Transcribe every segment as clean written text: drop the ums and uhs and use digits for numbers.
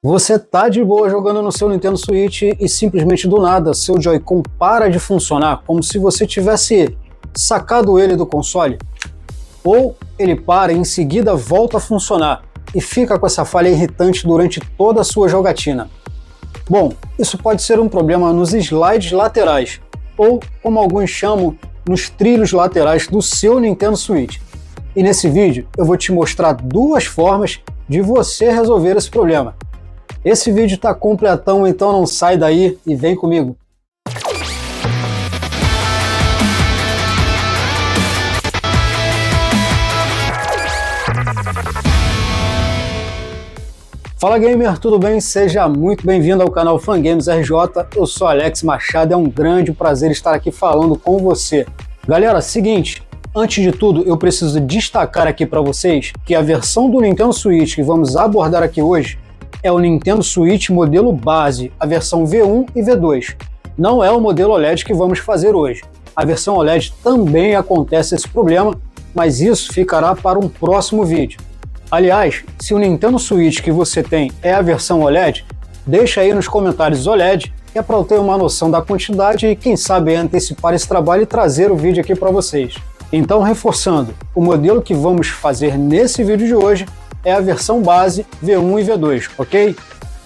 Você tá de boa jogando no seu Nintendo Switch e simplesmente do nada seu Joy-Con para de funcionar, como se você tivesse sacado ele do console? Ou ele para e em seguida volta a funcionar e fica com essa falha irritante durante toda a sua jogatina? Bom, isso pode ser um problema nos slides laterais, ou como alguns chamam, nos trilhos laterais do seu Nintendo Switch. E nesse vídeo eu vou te mostrar duas formas de você resolver esse problema. Esse vídeo tá completão, então não sai daí e vem comigo. Fala gamer, tudo bem? Seja muito bem-vindo ao canal Fangames RJ. Eu sou Alex Machado, é um grande prazer estar aqui falando com você. Galera, seguinte, antes de tudo eu preciso destacar aqui para vocês que a versão do Nintendo Switch que vamos abordar aqui hoje é o Nintendo Switch modelo base, a versão V1 e V2. Não é o modelo OLED que vamos fazer hoje. A versão OLED também acontece esse problema, mas isso ficará para um próximo vídeo. Aliás, se o Nintendo Switch que você tem é a versão OLED, deixa aí nos comentários OLED, que é para eu ter uma noção da quantidade e quem sabe antecipar esse trabalho e trazer o vídeo aqui para vocês. Então, reforçando, o modelo que vamos fazer nesse vídeo de hoje é a versão base V1 e V2, ok?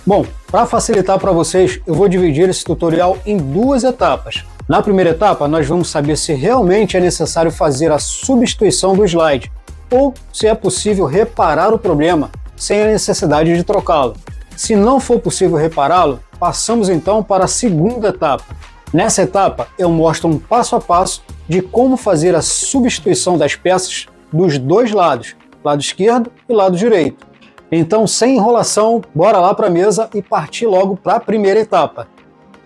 Bom, para facilitar para vocês, eu vou dividir esse tutorial em duas etapas. Na primeira etapa, nós vamos saber se realmente é necessário fazer a substituição do slide, ou se é possível reparar o problema sem a necessidade de trocá-lo. Se não for possível repará-lo, passamos então para a segunda etapa. Nessa etapa, eu mostro um passo a passo de como fazer a substituição das peças dos dois lados, lado esquerdo e lado direito. Então, sem enrolação, bora lá para a mesa e partir logo para a primeira etapa.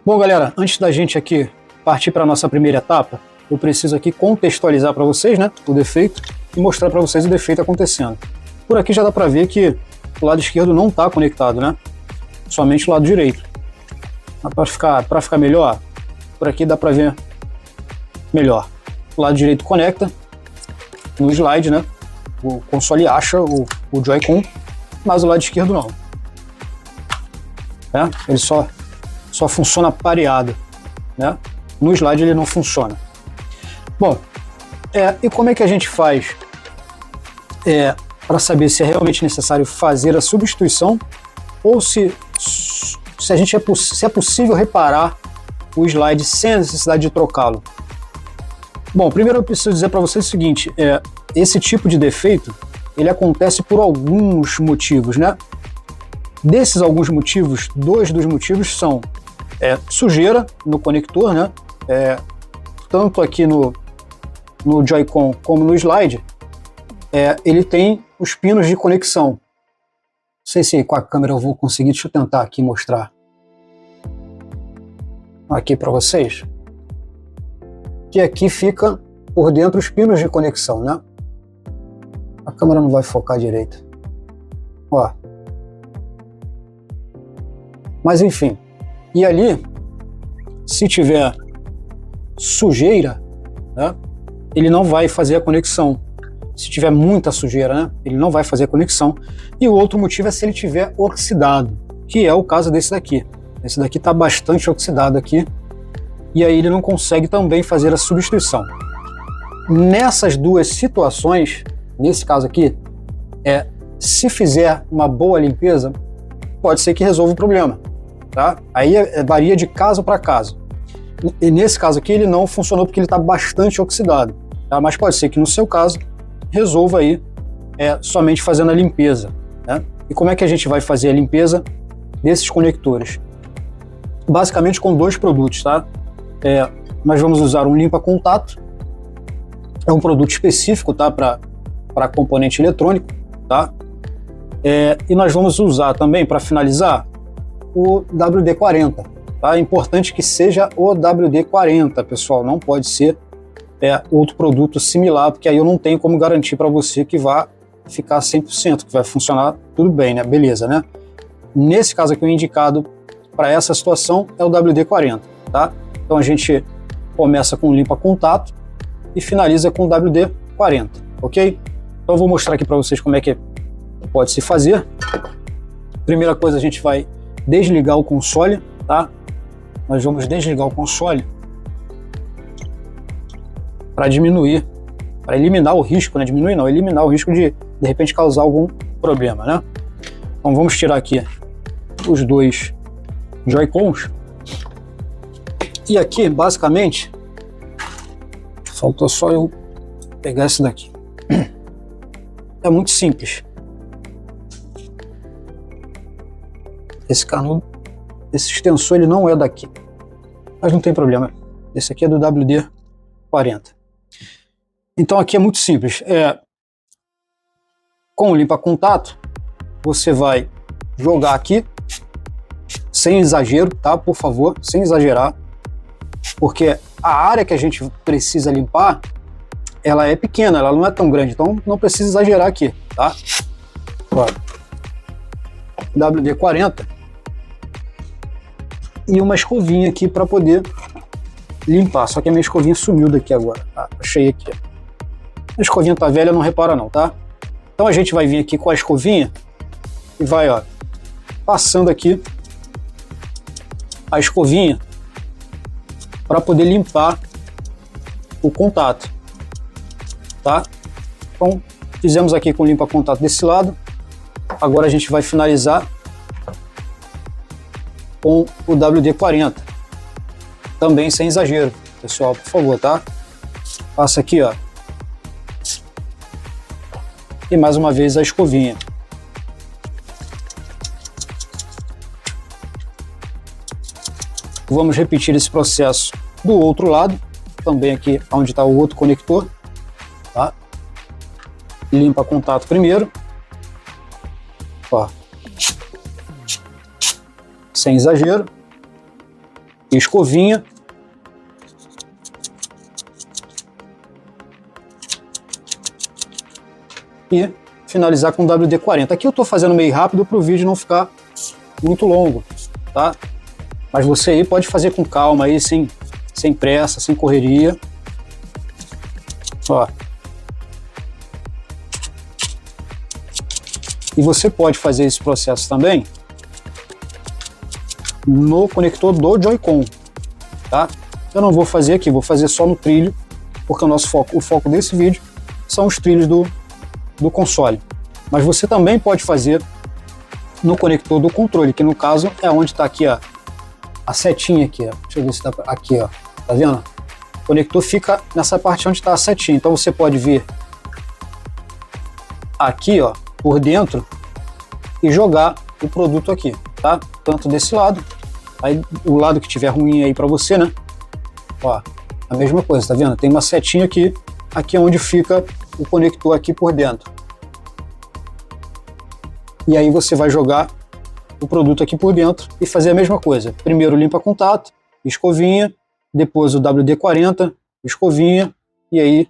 Bom, galera, antes da gente aqui partir para a nossa primeira etapa, eu preciso aqui contextualizar para vocês, né, o defeito e mostrar para vocês o defeito acontecendo. Por aqui já dá para ver que o lado esquerdo não está conectado, né? Somente o lado direito. Para ficar melhor, por aqui dá para ver melhor. O lado direito conecta no slide, né? O console acha o Joy-Con, mas o lado esquerdo não. Ele só funciona pareado, né? No slide ele não funciona. Bom, e como é que a gente faz para saber se é realmente necessário fazer a substituição ou se é possível reparar o slide sem a necessidade de trocá-lo? Bom, primeiro eu preciso dizer para vocês o seguinte, esse tipo de defeito, ele acontece por alguns motivos, né? Desses alguns motivos, dois dos motivos são sujeira no conector, né? Tanto aqui no Joy-Con como no slide, ele tem os pinos de conexão. Não sei se com a câmera eu vou conseguir, deixa eu tentar aqui mostrar aqui para vocês, que aqui fica por dentro os pinos de conexão, né? A câmera não vai focar direito. Ó. Mas enfim. E ali, se tiver sujeira, né, ele não vai fazer a conexão. Se tiver muita sujeira, né, ele não vai fazer a conexão. E o outro motivo é se ele tiver oxidado, que é o caso desse daqui. Esse daqui está bastante oxidado aqui. E aí ele não consegue também fazer a substituição. Nessas duas situações, nesse caso aqui, se fizer uma boa limpeza, pode ser que resolva o problema, tá? Aí varia de caso para caso. E nesse caso aqui ele não funcionou porque ele está bastante oxidado, tá? Mas pode ser que no seu caso resolva aí somente fazendo a limpeza, né? E como é que a gente vai fazer a limpeza desses conectores? Basicamente com dois produtos, tá? Nós vamos usar um limpa-contato, é um produto específico, tá? Para componente eletrônico, tá? E nós vamos usar também, para finalizar, o WD-40, tá? É importante que seja o WD-40, pessoal, não pode ser outro produto similar, porque aí eu não tenho como garantir para você que vai ficar 100%, que vai funcionar tudo bem, né? Beleza, né? Nesse caso aqui, o indicado para essa situação é o WD-40, tá? Então a gente começa com limpa-contato e finaliza com o WD-40, ok? Então eu vou mostrar aqui para vocês como é que pode se fazer. Primeira coisa, a gente vai desligar o console, tá? Nós vamos desligar o console para diminuir, para eliminar o risco, né? Diminuir não, eliminar o risco de repente causar algum problema, né? Então vamos tirar aqui os dois Joy-Cons. E aqui, basicamente, faltou só eu pegar esse daqui. É muito simples. Esse canudo, esse extensor, ele não é daqui. Mas não tem problema. Esse aqui é do WD-40. Então aqui é muito simples. Com o limpa-contato, você vai jogar aqui, sem exagero, tá? Por favor, sem exagerar. Porque a área que a gente precisa limpar, ela é pequena, ela não é tão grande, então não precisa exagerar aqui, tá? Ó, WD-40 e uma escovinha aqui para poder limpar, só que a minha escovinha sumiu daqui agora, tá? Achei aqui. A escovinha tá velha, não repara não, tá? Então a gente vai vir aqui com a escovinha e vai, ó, passando aqui a escovinha para poder limpar o contato, tá? Então fizemos aqui com limpa-contato desse lado. Agora a gente vai finalizar com o WD-40, também sem exagero, pessoal, por favor, tá? Passa aqui, ó, e mais uma vez a escovinha. Vamos repetir esse processo do outro lado, também aqui onde está o outro conector, tá? Limpa contato primeiro, ó, sem exagero, escovinha, e finalizar com WD-40. Aqui eu estou fazendo meio rápido para o vídeo não ficar muito longo, tá? Mas você aí pode fazer com calma aí, sem pressa, sem correria. Ó. E você pode fazer esse processo também no conector do Joy-Con, tá? Eu não vou fazer aqui, vou fazer só no trilho, porque o foco desse vídeo são os trilhos do console. Mas você também pode fazer no conector do controle, que no caso é onde está aqui, ó, a setinha aqui, ó. Deixa eu ver se dá pra... Aqui, ó, tá vendo? O conector fica nessa parte onde está a setinha, então você pode vir aqui, ó, por dentro e jogar o produto aqui, tá? Tanto desse lado, aí o lado que tiver ruim aí para você, né? Ó, a mesma coisa, tá vendo? Tem uma setinha aqui, aqui é onde fica o conector aqui por dentro. E aí você vai jogar o produto aqui por dentro e fazer a mesma coisa. Primeiro limpa contato, escovinha, depois o WD-40, escovinha, e aí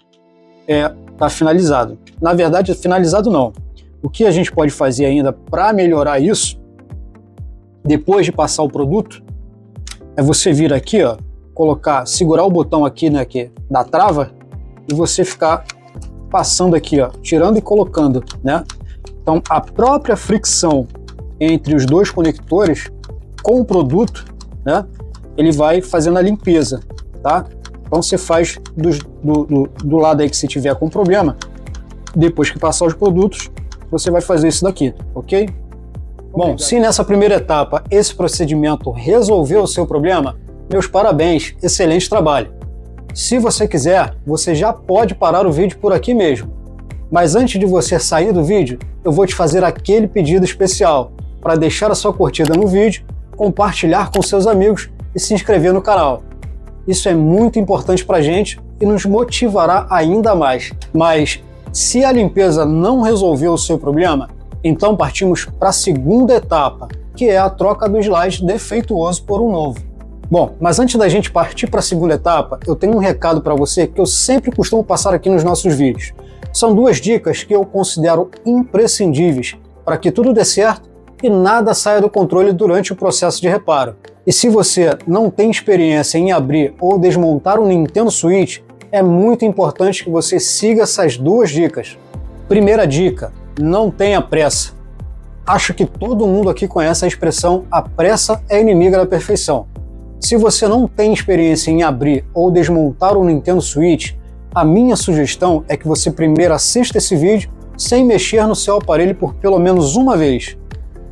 tá finalizado. Na verdade, finalizado não. O que a gente pode fazer ainda para melhorar isso, depois de passar o produto, é você vir aqui, ó, segurar o botão aqui, né, aqui da trava, e você ficar passando aqui, ó, tirando e colocando, né? Então a própria fricção entre os dois conectores com o produto, né, ele vai fazendo a limpeza, tá? Então você faz do lado aí que você tiver com problema, depois que passar os produtos, você vai fazer isso daqui, ok? Bom, se nessa primeira etapa esse procedimento resolveu o seu problema, meus parabéns, excelente trabalho. Se você quiser, você já pode parar o vídeo por aqui mesmo. Mas antes de você sair do vídeo, eu vou te fazer aquele pedido especial para deixar a sua curtida no vídeo, compartilhar com seus amigos e se inscrever no canal. Isso é muito importante para a gente e nos motivará ainda mais. Mas se a limpeza não resolveu o seu problema, então partimos para a segunda etapa, que é a troca do slide defeituoso por um novo. Bom, mas antes da gente partir para a segunda etapa, eu tenho um recado para você que eu sempre costumo passar aqui nos nossos vídeos. São duas dicas que eu considero imprescindíveis para que tudo dê certo e nada saia do controle durante o processo de reparo. E se você não tem experiência em abrir ou desmontar um Nintendo Switch, é muito importante que você siga essas duas dicas. Primeira dica: não tenha pressa. Acho que todo mundo aqui conhece a expressão "a pressa é inimiga da perfeição". Se você não tem experiência em abrir ou desmontar o Nintendo Switch, a minha sugestão é que você primeiro assista esse vídeo sem mexer no seu aparelho por pelo menos uma vez.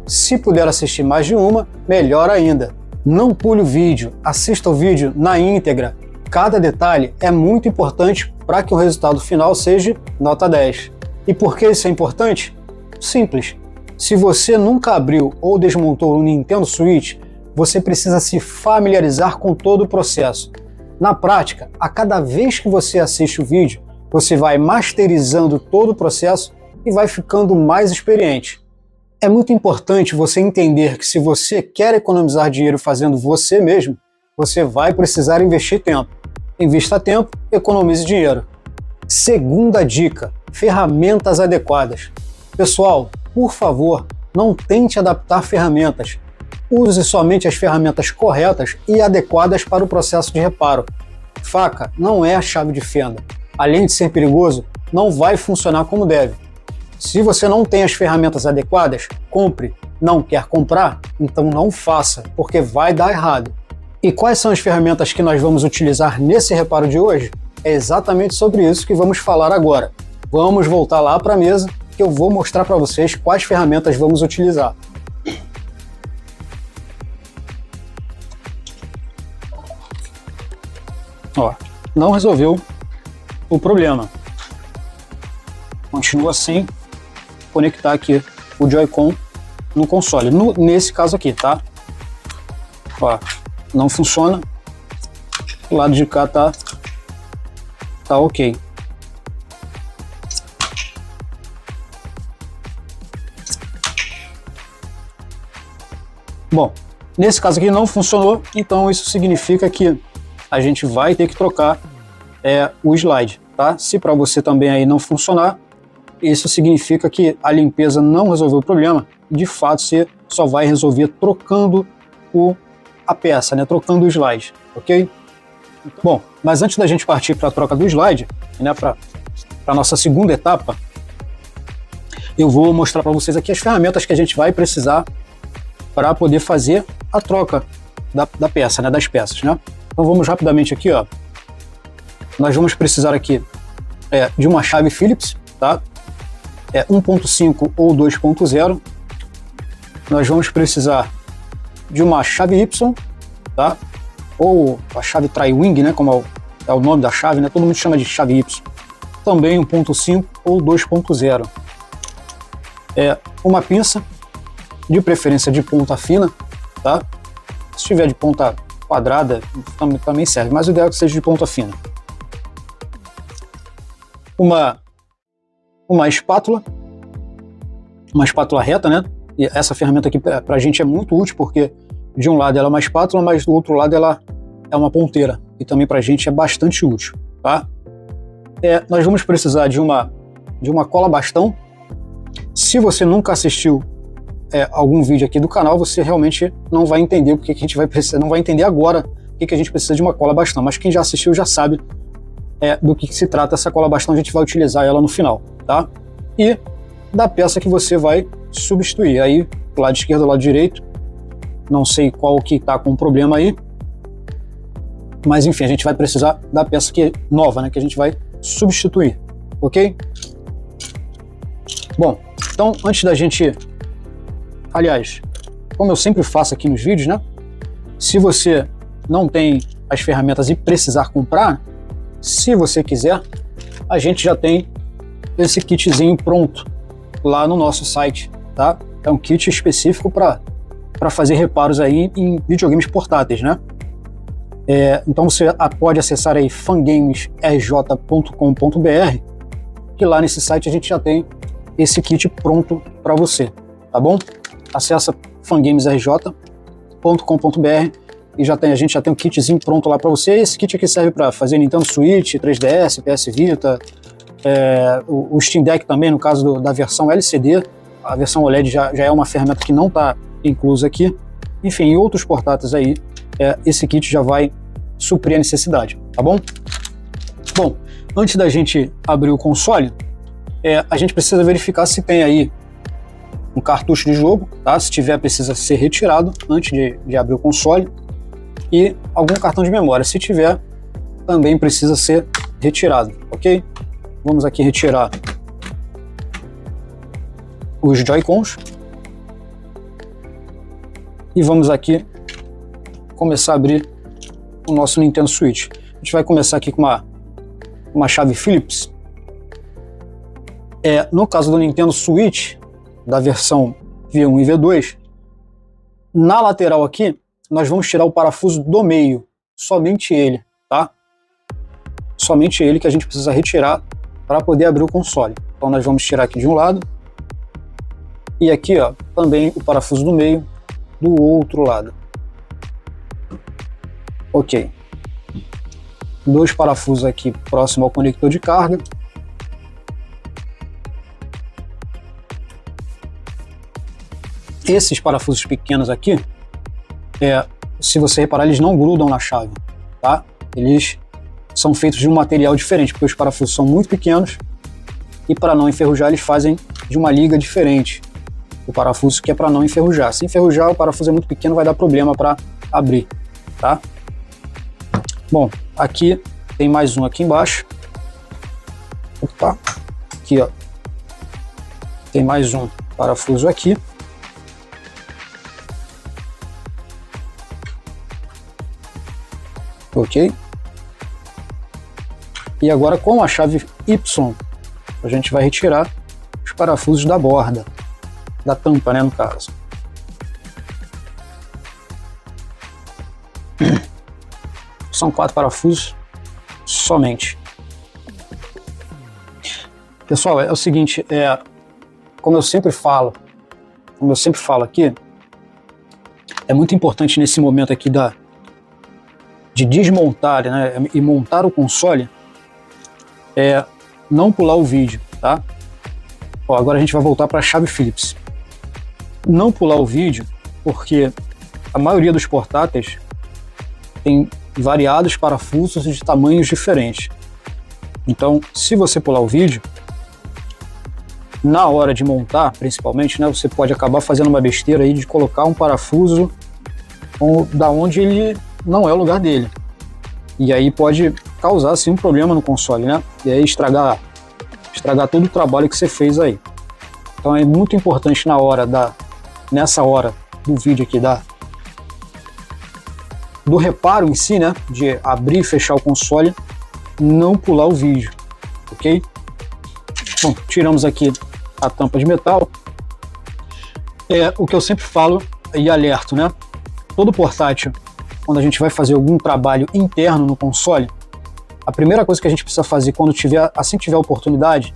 Se puder assistir mais de uma, melhor ainda. Não pule o vídeo, assista o vídeo na íntegra. Cada detalhe é muito importante para que o resultado final seja nota 10. E por que isso é importante? Simples. Se você nunca abriu ou desmontou o Nintendo Switch, você precisa se familiarizar com todo o processo. Na prática, a cada vez que você assiste o vídeo, você vai masterizando todo o processo e vai ficando mais experiente. É muito importante você entender que se você quer economizar dinheiro fazendo você mesmo, você vai precisar investir tempo. Invista tempo, economize dinheiro. Segunda dica: ferramentas adequadas. Pessoal, por favor, não tente adaptar ferramentas. Use somente as ferramentas corretas e adequadas para o processo de reparo. Faca não é a chave de fenda. Além de ser perigoso, não vai funcionar como deve. Se você não tem as ferramentas adequadas, compre. Não quer comprar? Então não faça, porque vai dar errado. E quais são as ferramentas que nós vamos utilizar nesse reparo de hoje? É exatamente sobre isso que vamos falar agora. Vamos voltar lá para a mesa que eu vou mostrar para vocês quais ferramentas vamos utilizar. Ó, não resolveu o problema. Continua sem conectar aqui o Joy-Con no console. Nesse caso aqui, tá? Ó, não funciona. O lado de cá tá ok. Bom, nesse caso aqui não funcionou, então isso significa que a gente vai ter que trocar o slide, tá? Se para você também aí não funcionar, isso significa que a limpeza não resolveu o problema. De fato, você só vai resolver trocando a peça, né? Trocando o slide, ok? Bom, mas antes da gente partir para a troca do slide, né? Para a nossa segunda etapa, eu vou mostrar para vocês aqui as ferramentas que a gente vai precisar para poder fazer a troca da peça, né? Das peças, né? Então vamos rapidamente aqui, ó. Nós vamos precisar aqui de uma chave Phillips, tá? 1.5 ou 2.0. Nós vamos precisar de uma chave Y, tá? Ou a chave Tri-Wing, né? Como é o nome da chave, né? Todo mundo chama de chave Y. Também 1.5 ou 2.0. Uma pinça, de preferência de ponta fina, tá? Se tiver de ponta quadrada, também serve, mas o ideal é que seja de ponta fina. Uma espátula reta, né? E essa ferramenta aqui para a gente é muito útil, porque de um lado ela é uma espátula, mas do outro lado ela é uma ponteira, e também para a gente é bastante útil, tá? Nós vamos precisar de uma cola bastão. Se você nunca assistiu algum vídeo aqui do canal, você realmente não vai entender porque que a gente vai precisar, não vai entender agora o que a gente precisa de uma cola bastão, mas quem já assistiu já sabe do que se trata essa cola bastão. A gente vai utilizar ela no final, tá? E da peça que você vai substituir, aí do lado esquerdo, do lado direito, não sei qual que tá com problema aí, mas enfim, a gente vai precisar da peça que é nova, né, que a gente vai substituir, ok? Bom, então antes da gente, aliás, como eu sempre faço aqui nos vídeos, né, se você não tem as ferramentas e precisar comprar, se você quiser, a gente já tem esse kitzinho pronto lá no nosso site, tá? É um kit específico para fazer reparos aí em videogames portáteis, né? Então você pode acessar aí fangamesrj.com.br, que lá nesse site a gente já tem esse kit pronto para você, tá bom? Acessa fangamesrj.com.br e a gente já tem um kitzinho pronto lá para você. Esse kit aqui serve para fazer Nintendo Switch, 3DS, PS Vita, o Steam Deck também, no caso da versão LCD. A versão OLED já é uma ferramenta que não está inclusa aqui. Enfim, em outros portáteis aí, esse kit já vai suprir a necessidade, tá bom? Bom, antes da gente abrir o console, a gente precisa verificar se tem aí um cartucho de jogo, tá? Se tiver, precisa ser retirado antes de abrir o console. E algum cartão de memória, se tiver, também precisa ser retirado, ok? Vamos aqui retirar os Joy-Cons e vamos aqui começar a abrir o nosso Nintendo Switch. A gente vai começar aqui com uma chave Phillips. No caso do Nintendo Switch, da versão V1 e V2, na lateral aqui, nós vamos tirar o parafuso do meio, somente ele, tá? Somente ele que a gente precisa retirar para poder abrir o console. Então nós vamos tirar aqui de um lado e aqui, ó, também o parafuso do meio do outro lado. Ok. 2 parafusos aqui próximo ao conector de carga. Esses parafusos pequenos aqui, se você reparar, eles não grudam na chave, tá? Eles são feitos de um material diferente, porque os parafusos são muito pequenos e para não enferrujar eles fazem de uma liga diferente. O parafuso que é para não enferrujar. Se enferrujar, o parafuso é muito pequeno, vai dar problema para abrir, tá? Bom, aqui tem mais um aqui embaixo. Opa, aqui, ó. Tem mais um parafuso aqui. Ok? E agora com a chave Y, a gente vai retirar os parafusos da borda, da tampa, né, no caso. São 4 parafusos somente. Pessoal, é o seguinte, como eu sempre falo aqui, é muito importante nesse momento aqui de desmontar, né, e montar o console, não pular o vídeo, tá? Ó, agora a gente vai voltar para a chave Phillips. Não pular o vídeo, porque a maioria dos portáteis tem variados parafusos de tamanhos diferentes. Então, se você pular o vídeo, na hora de montar, principalmente, né, você pode acabar fazendo uma besteira aí de colocar um parafuso da onde ele não é o lugar dele. E aí pode causar assim um problema no console, né? E aí estragar todo o trabalho que você fez aí. Então é muito importante nessa hora do vídeo aqui do reparo em si, né? De abrir e fechar o console, não pular o vídeo, ok? Bom, tiramos aqui a tampa de metal. O que eu sempre falo e alerto, né? Todo portátil, quando a gente vai fazer algum trabalho interno no console, a primeira coisa que a gente precisa fazer assim que tiver a oportunidade,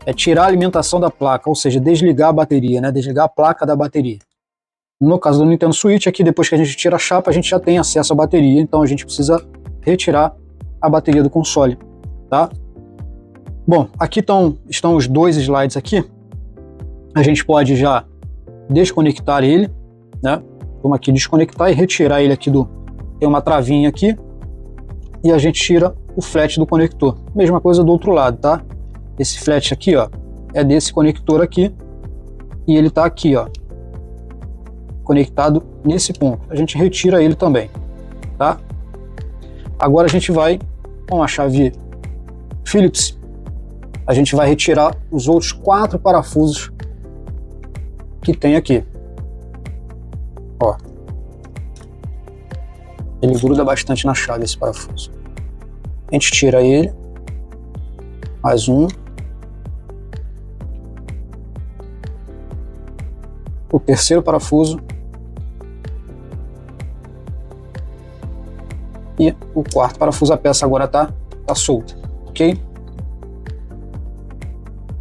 é tirar a alimentação da placa, ou seja, desligar a bateria, né? Desligar a placa da bateria. No caso do Nintendo Switch, aqui depois que a gente tira a chapa, a gente já tem acesso à bateria, então a gente precisa retirar a bateria do console, tá? Bom, aqui estão os 2 slides aqui. A gente pode já desconectar ele, né? Vamos aqui desconectar e retirar ele aqui tem uma travinha aqui e a gente tira o flat do conector. Mesma coisa do outro lado, tá? Esse flat aqui, ó, é desse conector aqui e ele tá aqui, ó, conectado nesse ponto. A gente retira ele também, tá? Agora a gente vai com a chave Phillips, a gente vai retirar os outros 4 parafusos que tem aqui. Ó, ele gruda bastante na chave esse parafuso. A gente tira ele, mais um, o terceiro parafuso e o 4º parafuso. A peça agora tá solta, ok?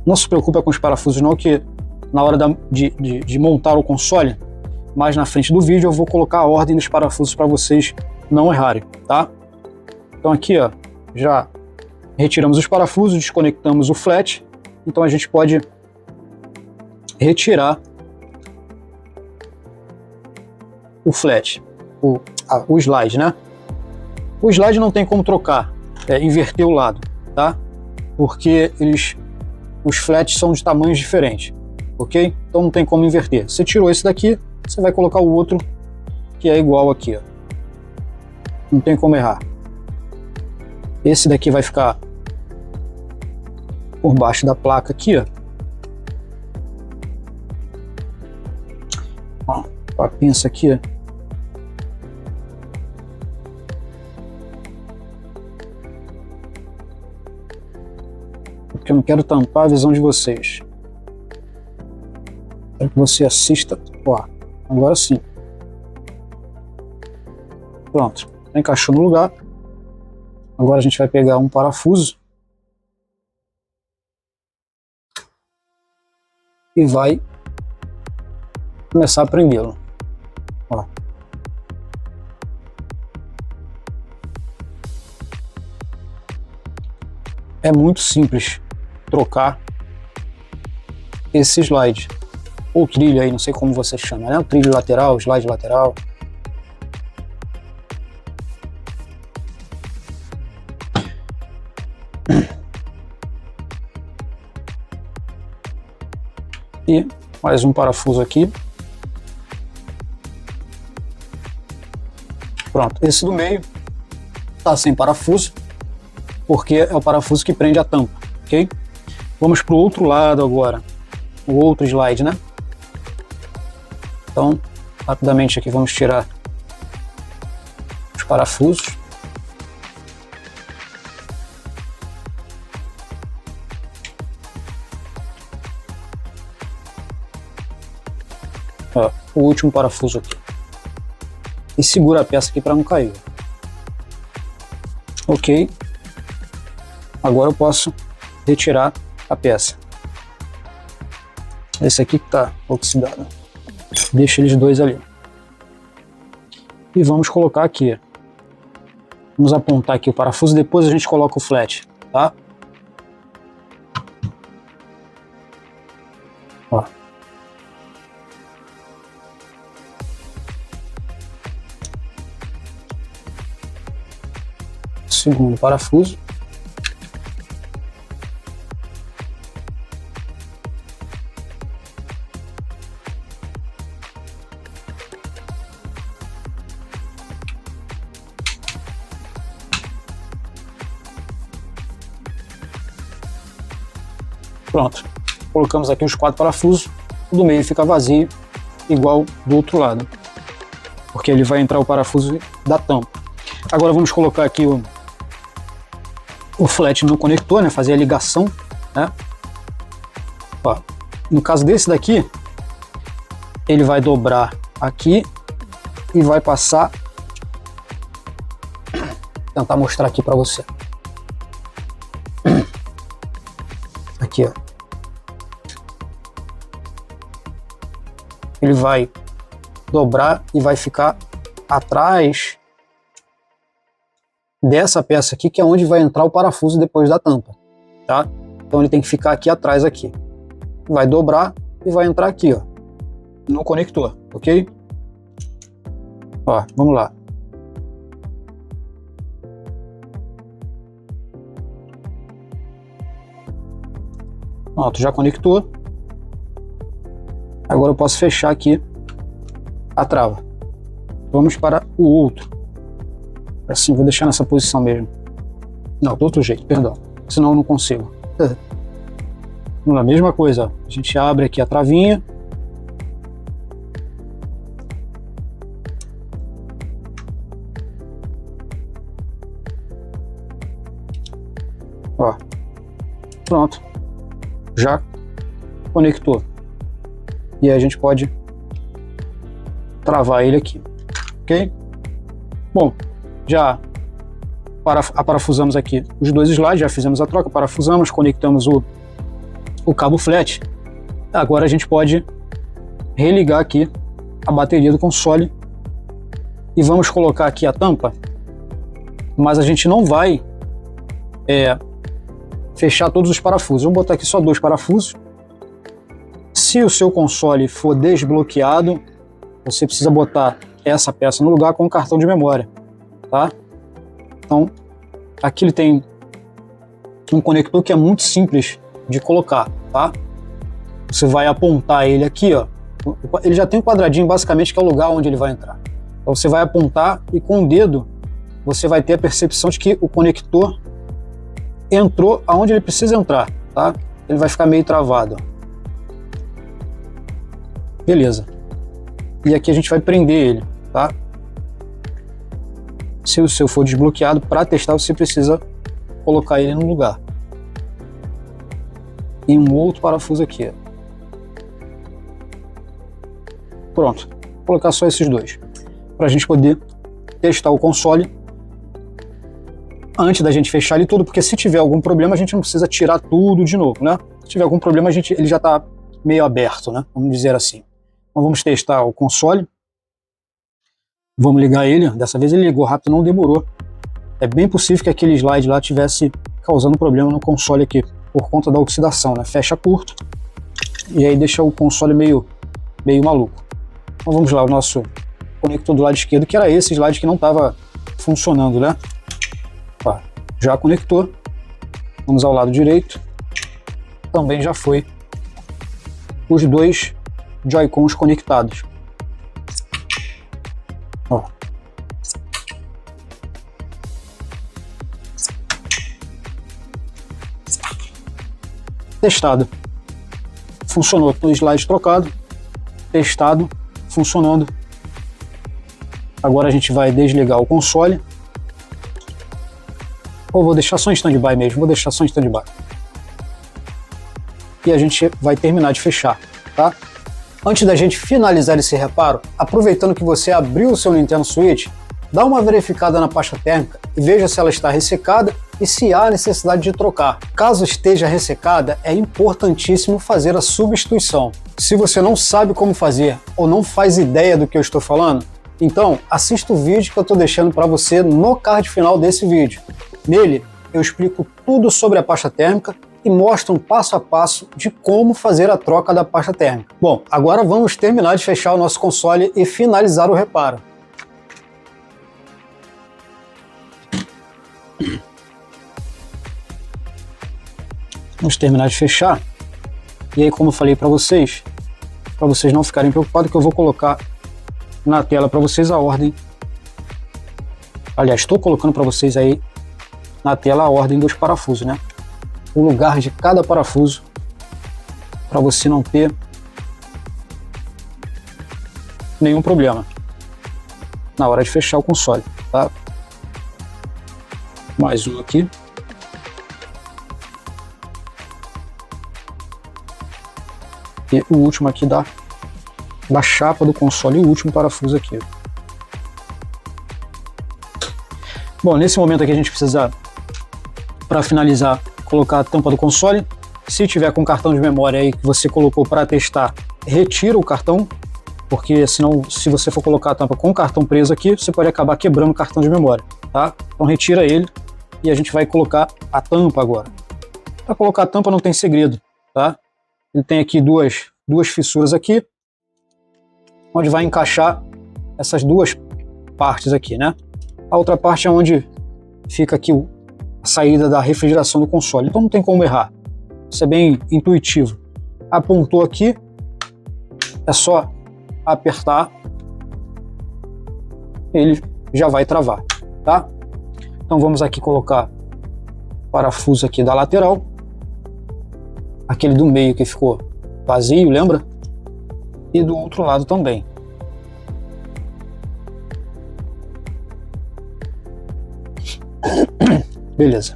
Não se preocupa com os parafusos não, que na hora de montar o console, mais na frente do vídeo eu vou colocar a ordem dos parafusos para vocês não errarem, tá? Então aqui, ó, já retiramos os parafusos, desconectamos o flat, então a gente pode retirar o flat, o slide, né? O slide não tem como trocar, inverter o lado, tá? Porque os flats são de tamanhos diferentes, ok? Então não tem como inverter. Você tirou esse daqui, você vai colocar o outro que é igual aqui, ó. Não tem como errar. Esse daqui vai ficar por baixo da placa aqui, ó. Ó, a pinça aqui, ó. Porque eu não quero tampar a visão de vocês. Quero que você assista. Ó, agora sim. Pronto, encaixou no lugar. Agora a gente vai pegar um parafuso e vai começar a prendê-lo. Ó. É muito simples trocar esse slide, ou trilho aí, não sei como você chama, né? O trilho lateral, slide lateral. E mais um parafuso aqui. Pronto, esse do meio tá sem parafuso, porque é o parafuso que prende a tampa, ok? Vamos para o outro lado agora, o outro slide, né? Então, rapidamente aqui vamos tirar os parafusos. Ó, o último parafuso aqui. E segura a peça aqui para não cair. Ok. Agora eu posso retirar a peça. Esse aqui que está oxidado. Deixa eles dois ali. E vamos colocar aqui. Vamos apontar aqui o parafuso, depois a gente coloca o flat, tá? Ó. Segundo parafuso. Pronto, colocamos aqui os 4 parafusos, o do meio fica vazio, igual do outro lado, porque ele vai entrar o parafuso da tampa. Agora vamos colocar aqui o flat no conector, né, fazer a ligação, né? Ó, no caso desse daqui, ele vai dobrar aqui e vai passar, vou tentar mostrar aqui para você. Aqui, ó. Ele vai dobrar e vai ficar atrás dessa peça aqui, que é onde vai entrar o parafuso depois da tampa, tá? Então ele tem que ficar aqui atrás aqui. Vai dobrar e vai entrar aqui, ó, no conector, ok? Ó, vamos lá. Pronto, já conectou. Agora eu posso fechar aqui a trava. Vamos para o outro. Assim, vou deixar nessa posição mesmo. Não, do outro jeito, perdão. Senão eu não consigo. A mesma coisa, ó. A gente abre aqui a travinha. Ó. Pronto. Já conectou. E aí a gente pode travar ele aqui, ok? Bom, já parafusamos aqui os dois slides, já fizemos a troca, parafusamos, conectamos o cabo flat. Agora a gente pode religar aqui a bateria do console e vamos colocar aqui a tampa, mas a gente não vai fechar todos os parafusos. Vou botar aqui só 2 parafusos. Se o seu console for desbloqueado, você precisa botar essa peça no lugar com o cartão de memória, tá? Então, aqui ele tem um conector que é muito simples de colocar, tá? Você vai apontar ele aqui, ó. Ele já tem um quadradinho basicamente que é o lugar onde ele vai entrar. Então você vai apontar e com o dedo você vai ter a percepção de que o conector entrou aonde ele precisa entrar, tá? Ele vai ficar meio travado. Beleza. E aqui a gente vai prender ele, tá? Se o seu for desbloqueado, para testar você precisa colocar ele no lugar. E um outro parafuso aqui. Pronto. Vou colocar só esses dois para a gente poder testar o console antes da gente fechar ele tudo, porque se tiver algum problema a gente não precisa tirar tudo de novo, né? Se tiver algum problema ele já está meio aberto, né? Vamos dizer assim. Então vamos testar o console. Vamos ligar ele. Dessa vez ele ligou rápido, não demorou. É bem possível que aquele slide lá tivesse causando problema no console aqui, por conta da oxidação, né? Fecha curto e aí deixa o console meio maluco. Então vamos lá, o nosso conector do lado esquerdo, que era esse slide que não estava funcionando, né? Ó, já conectou. Vamos ao lado direito. Também já foi os dois Joy-Cons conectados. Ó. Testado. Funcionou com o slide trocado. Testado. Funcionando. Agora a gente vai desligar o console. Ou vou deixar só em stand-by mesmo. Vou deixar só em stand-by. E a gente vai terminar de fechar, tá? Antes da gente finalizar esse reparo, aproveitando que você abriu o seu Nintendo Switch, dá uma verificada na pasta térmica e veja se ela está ressecada e se há necessidade de trocar. Caso esteja ressecada, é importantíssimo fazer a substituição. Se você não sabe como fazer ou não faz ideia do que eu estou falando, então assista o vídeo que eu estou deixando para você no card final desse vídeo. Nele, eu explico tudo sobre a pasta térmica e mostro um passo a passo de como fazer a troca da pasta térmica. Bom, agora vamos terminar de fechar o nosso console e finalizar o reparo. Vamos terminar de fechar. E aí, como eu falei para vocês não ficarem preocupados, que eu vou colocar na tela para vocês a ordem. Aliás, estou colocando para vocês aí na tela a ordem dos parafusos, né? O lugar de cada parafuso, para você não ter nenhum problema na hora de fechar o console, tá? Mais um aqui. E o último aqui da chapa do console, e o último parafuso aqui. Bom, nesse momento aqui a gente precisa, para finalizar, colocar a tampa do console. Se tiver com cartão de memória aí que você colocou para testar, retira o cartão, porque senão, se você for colocar a tampa com o cartão preso aqui, você pode acabar quebrando o cartão de memória, tá? Então retira ele e a gente vai colocar a tampa agora. Para colocar a tampa não tem segredo, tá? Ele tem aqui duas fissuras aqui, onde vai encaixar essas duas partes aqui, né? A outra parte é onde fica aqui a saída da refrigeração do console. Então não tem como errar. Isso é bem intuitivo. Apontou aqui, é só apertar, ele já vai travar, tá? Então vamos aqui colocar o parafuso aqui da lateral, aquele do meio que ficou vazio, lembra? E do outro lado também. Beleza.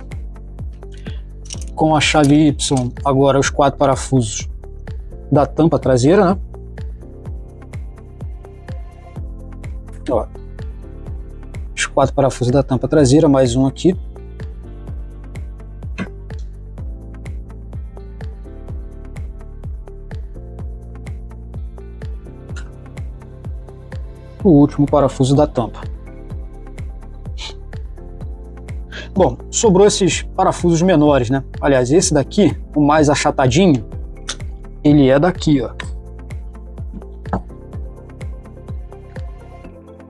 Com a chave Y, agora os 4 parafusos da tampa traseira, né? Ó, os 4 parafusos da tampa traseira, mais um aqui. O último parafuso da tampa. Bom, sobrou esses parafusos menores, né? Aliás, esse daqui, o mais achatadinho, ele é daqui, ó.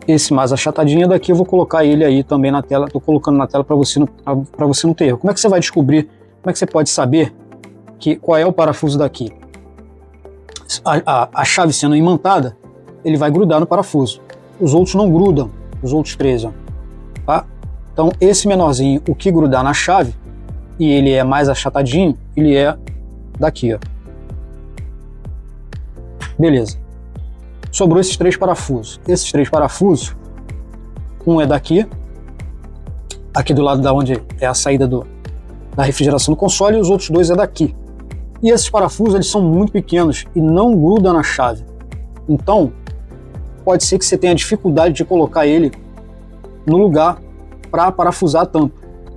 Esse mais achatadinho é daqui, eu vou colocar ele aí também na tela. Tô colocando na tela para você não ter erro. Como é que você vai descobrir? Como é que você pode saber qual é o parafuso daqui? a chave sendo imantada, ele vai grudar no parafuso. Os outros não grudam, os outros três, ó, tá? Então esse menorzinho, o que grudar na chave, e ele é mais achatadinho, ele é daqui, ó. Beleza. Sobrou esses três parafusos. Esses três parafusos, um é daqui, aqui do lado da onde é a saída da refrigeração do console, e os outros dois é daqui. E esses parafusos, eles são muito pequenos e não grudam na chave. Então, pode ser que você tenha dificuldade de colocar ele no lugar para parafusar a tampa,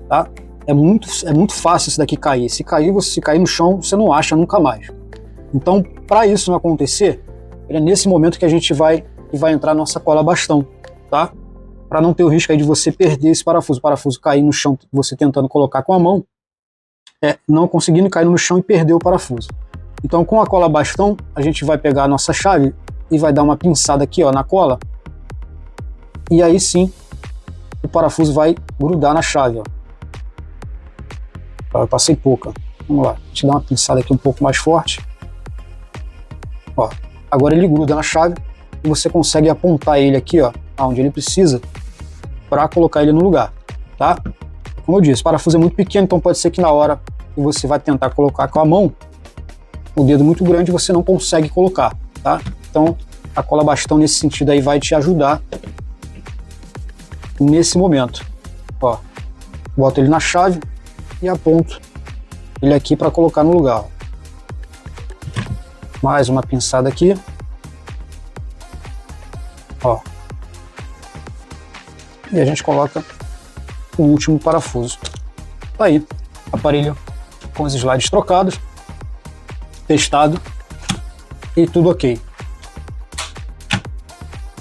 tá? É muito fácil isso daqui cair. Se cair no chão, você não acha nunca mais. Então, para isso não acontecer, é nesse momento que a gente vai entrar a nossa cola bastão, tá? Para não ter o risco aí de você perder esse parafuso. O parafuso cair no chão, você tentando colocar com a mão, não conseguindo cair no chão e perder o parafuso. Então, com a cola bastão, a gente vai pegar a nossa chave e vai dar uma pinçada aqui, ó, na cola. E aí sim, o parafuso vai grudar na chave, ó. Eu passei pouca. Vamos lá, deixa eu dar uma pinçada aqui um pouco mais forte. Ó, agora ele gruda na chave e você consegue apontar ele aqui, ó, onde ele precisa, para colocar ele no lugar, tá? Como eu disse, o parafuso é muito pequeno, então pode ser que na hora que você vai tentar colocar com a mão, o dedo muito grande, você não consegue colocar, tá? Então a cola bastão nesse sentido aí vai te ajudar nesse momento. Ó, boto ele na chave e aponto ele aqui para colocar no lugar. Mais uma pinçada aqui. Ó. E a gente coloca o último parafuso. Tá aí, aparelho com os slides trocados, testado e tudo ok.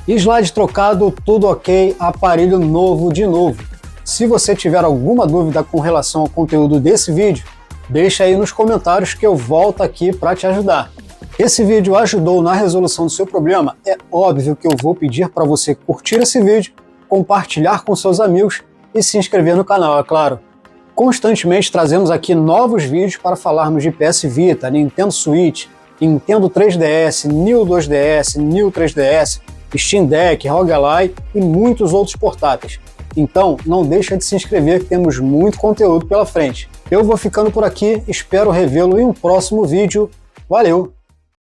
Slide trocado, tudo ok, aparelho novo de novo. Se você tiver alguma dúvida com relação ao conteúdo desse vídeo, deixa aí nos comentários que eu volto aqui para te ajudar. Esse vídeo ajudou na resolução do seu problema? É óbvio que eu vou pedir para você curtir esse vídeo, compartilhar com seus amigos e se inscrever no canal, é claro. Constantemente trazemos aqui novos vídeos para falarmos de PS Vita, Nintendo Switch, Nintendo 3DS, New 2DS, New 3DS, Steam Deck, ROG Ally e muitos outros portáteis. Então não deixa de se inscrever que temos muito conteúdo pela frente. Eu vou ficando por aqui, espero revê-lo em um próximo vídeo. Valeu!